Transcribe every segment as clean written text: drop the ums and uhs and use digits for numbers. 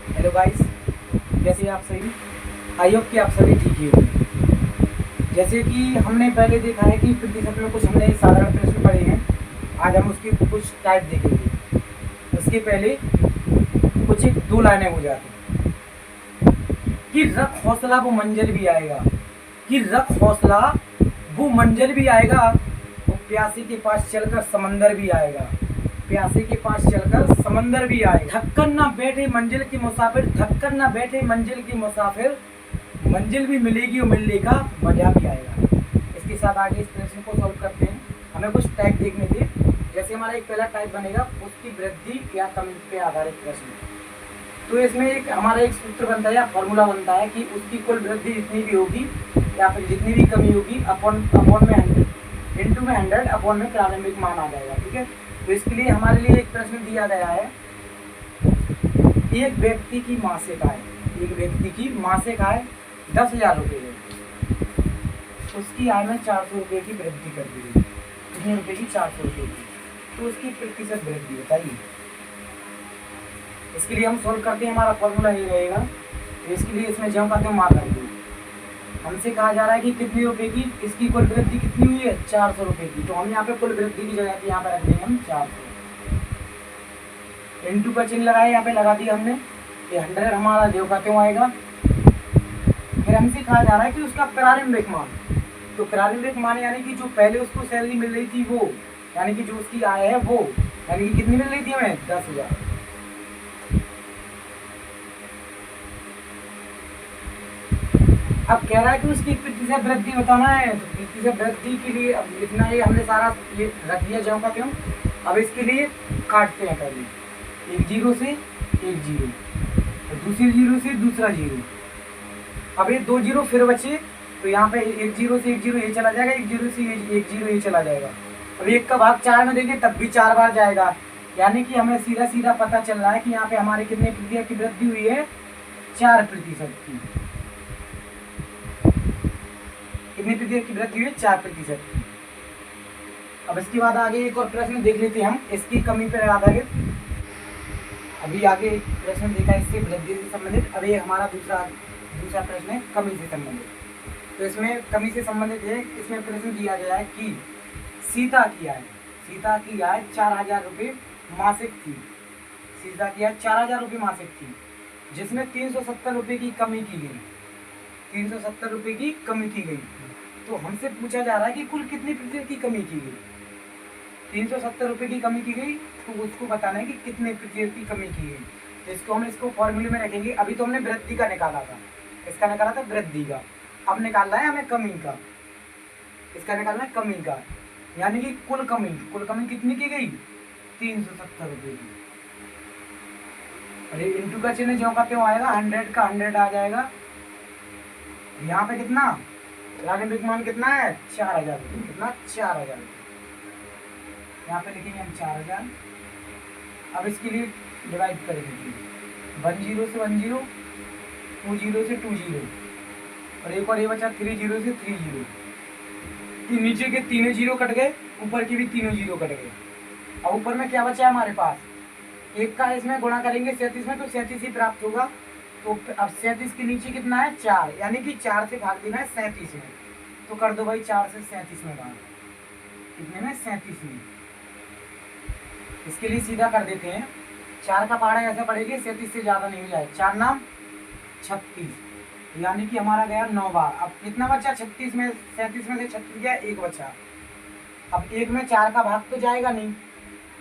Hello guys, कैसे हैं आप सभी। आई होप कि आप सभी ठीक ही होंगे। जैसे कि हमने पहले देखा है कि प्रतिशत में कुछ हमने साधारण प्रश्न पढ़े हैं। आज हम उसकी कुछ टाइप देखेंगे। उसके पहले कुछ एक दो लाइनें हो जाती हैं कि रख हौसला वो मंजिल भी आएगा, कि रख हौसला वो मंजिल भी आएगा, वो प्यासे के पास चलकर समंदर भी आएगा, प्यासे के पास चलकर समंदर भी आएगा। थककर ना बैठे मंजिल की मुसाफिर, थककर ना बैठे मंजिल की मुसाफिर, मंजिल भी मिलेगी और मिलने का मजा भी आएगा। इसके साथ आगे इस प्रश्न को सॉल्व करते हैं। हमें कुछ टाइप देखने थे। जैसे हमारा एक पहला टाइप बनेगा उसकी वृद्धि या कमी पे आधारित प्रश्न। तो इसमें एक हमारा एक सूत्र बनता है या फॉर्मूला बनता है कि उसकी कुल वृद्धि जितनी भी होगी या फिर जितनी भी कमी होगी अपॉन में 100 इंटू में 100 अपॉन में प्रारंभिक मान आ जाएगा। ठीक है, तो इसके लिए हमारे लिए एक प्रश्न दिया गया है। एक व्यक्ति की मासिक आय, एक व्यक्ति की मासिक आय 10,000 रुपये है। उसकी आय में 400 रुपये की वृद्धि कर दी गई। कितने रुपये की? 400 रुपये की। तो उसकी प्रतिशत वृद्धि बताइए। इसके लिए हम सोल्व करते हैं। हमारा फॉर्मूला ये रहेगा। तो इसके लिए इसमें जो का त्यों मार देंगे। हमसे कहा जा रहा है कि कितने रुपए की इसकी कुल वृद्धि कितनी हुई है? 400 रुपये की। तो हम यहाँ पे कुल वृद्धि की जगह पे यहाँ पे रख देंगे हम 400। इंटू का चिन्ह लगाया, यहाँ पे लगा दिया हमने। ये 100 हमारा जो का त्यों आएगा। फिर हमसे कहा जा रहा है कि उसका प्रारंभिक मान। तो प्रारंभिक मान यानी कि जो पहले उसको सैलरी मिल रही थी वो, यानी कि जो उसकी आय है वो, यानी कि कितनी मिल रही थी हमें? 10,000। अब कह रहा है कि उसकी प्रतिशत वृद्धि बताना है। तो प्रतिशत वृद्धि के लिए अब इतना ये हमने सारा ये रख दिया ज्यों का त्यों। अब इसके लिए काटते हैं पहले। एक जीरो से एक जीरो, और दूसरी जीरो से दूसरा जीरो। अब ये दो जीरो फिर बचे, तो यहाँ पे एक जीरो से एक जीरो ये चला जाएगा, एक जीरो से एक जीरो ये चला जाएगा। अब एक का भाग 4 में देंगे तब भी 4 बार जाएगा। यानी कि हमें सीधा सीधा पता चल रहा है कि यहाँ पे हमारे कितने प्रतिशत की वृद्धि हुई है? 4% की। कितने प्रतिशत की वृद्धि हुई? 4% की। अब इसके बाद आगे एक और प्रश्न देख लेते हैं हम इसकी कमी पर आधारित। अभी आगे एक प्रश्न देखा इससे वृद्धि से संबंधित। अब ये हमारा दूसरा प्रश्न है कमी से संबंधित। तो इसमें कमी से संबंधित है। इसमें प्रश्न दिया गया है कि सीता की आय 4,000 रुपये मासिक थी। सीता की आय 4,000 रुपये मासिक थी, जिसमें 370 रुपये की कमी की गई। 370 रुपये की कमी की गई। तो हमसे पूछा जा रहा है कि कुल कितनी प्रतिशत की कमी की गई? 370 रुपये की कमी की गई, तो उसको बताना है कि कितने प्रतिशत की कमी की गई। तो इसको हम इसको फॉर्मूले में रखेंगे। अभी तो हमने वृद्धि का निकाला था, इसका निकाला था वृद्धि का। अब निकालना है हमें कमी का। इसका निकालना है कमी का, यानी कि कुल कमी कितनी की गई? 370 रुपये की। अरे इंटू का चिन्ह जो का त्यों आएगा, 100 का 100 आ जाएगा। यहाँ पे कितना प्रारंभिक मान कितना है? 4,000 रुपये। कितना? 4,000 रुपये। यहाँ पे लिखेंगे हम 4,000। अब इसके लिए डिवाइड करेंगे 10 से 10, 20 से 20, और एक और ये बचा 30 से 30। तो नीचे के तीनों जीरो कट गए, ऊपर के भी तीनों जीरो कट गए। अब ऊपर में क्या बचा है हमारे पास? एक का इसमें गुणा करेंगे 37 में, तो 37 ही प्राप्त होगा। तो अब 37 के नीचे कितना है? 4, यानी कि 4 से भाग देना है 37 में। तो कर दो भाई 4 से 37 में भाग। कितने में? 37 में। इसके लिए सीधा कर देते हैं। 4 का पहाड़ा ऐसा पड़ेगा 37 से ज़्यादा नहीं हो जाए। 4 नाम 36, यानी कि हमारा गया 9 बार। अब कितना बचा? 36 में 37 में से 36 गया, 1 बचा। अब 1 में 4 का भाग तो जाएगा नहीं,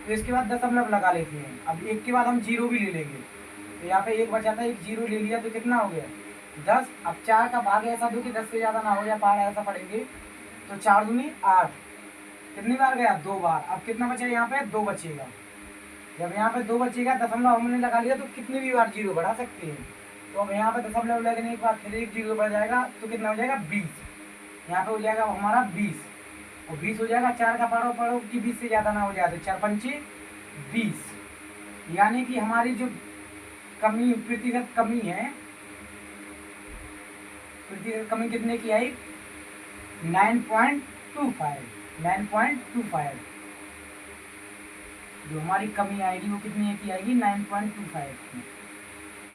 तो इसके बाद दशमलव लगा लेते हैं। अब 1 के बाद हम जीरो भी ले लेंगे। तो यहाँ पे 1 बचा था, 1 जीरो ले लिया, तो कितना हो गया? 10। अब 4 का भाग ऐसा दो कि 10 से ज़्यादा ना हो जाए, पहाड़ ऐसा पड़ेंगे। तो 4 दूनी 8। कितनी बार गया? 2 बार। अब कितना बचा यहाँ पे? 2 बचेगा। जब यहाँ पे 2 बचेगा, दशमलव हमने लगा लिया, तो कितनी भी बार जीरो बढ़ा सकते हैं। तो अब यहाँ पे दशमलव लगने के बाद फिर 1 जीरो बढ़ जाएगा, तो कितना हो जाएगा? 20। यहाँ पे हो जाएगा हमारा 20, और 20 हो जाएगा। 4 का पढ़ो कि 20 से ज़्यादा ना हो जाए, तो 4 पंचे 20। यानी कि हमारी जो कमी प्रतिशत कमी है, प्रतिशत कमी कितने की आई? 9.25। जो हमारी कमी आएगी वो कितनी की आएगी? 9.25 की।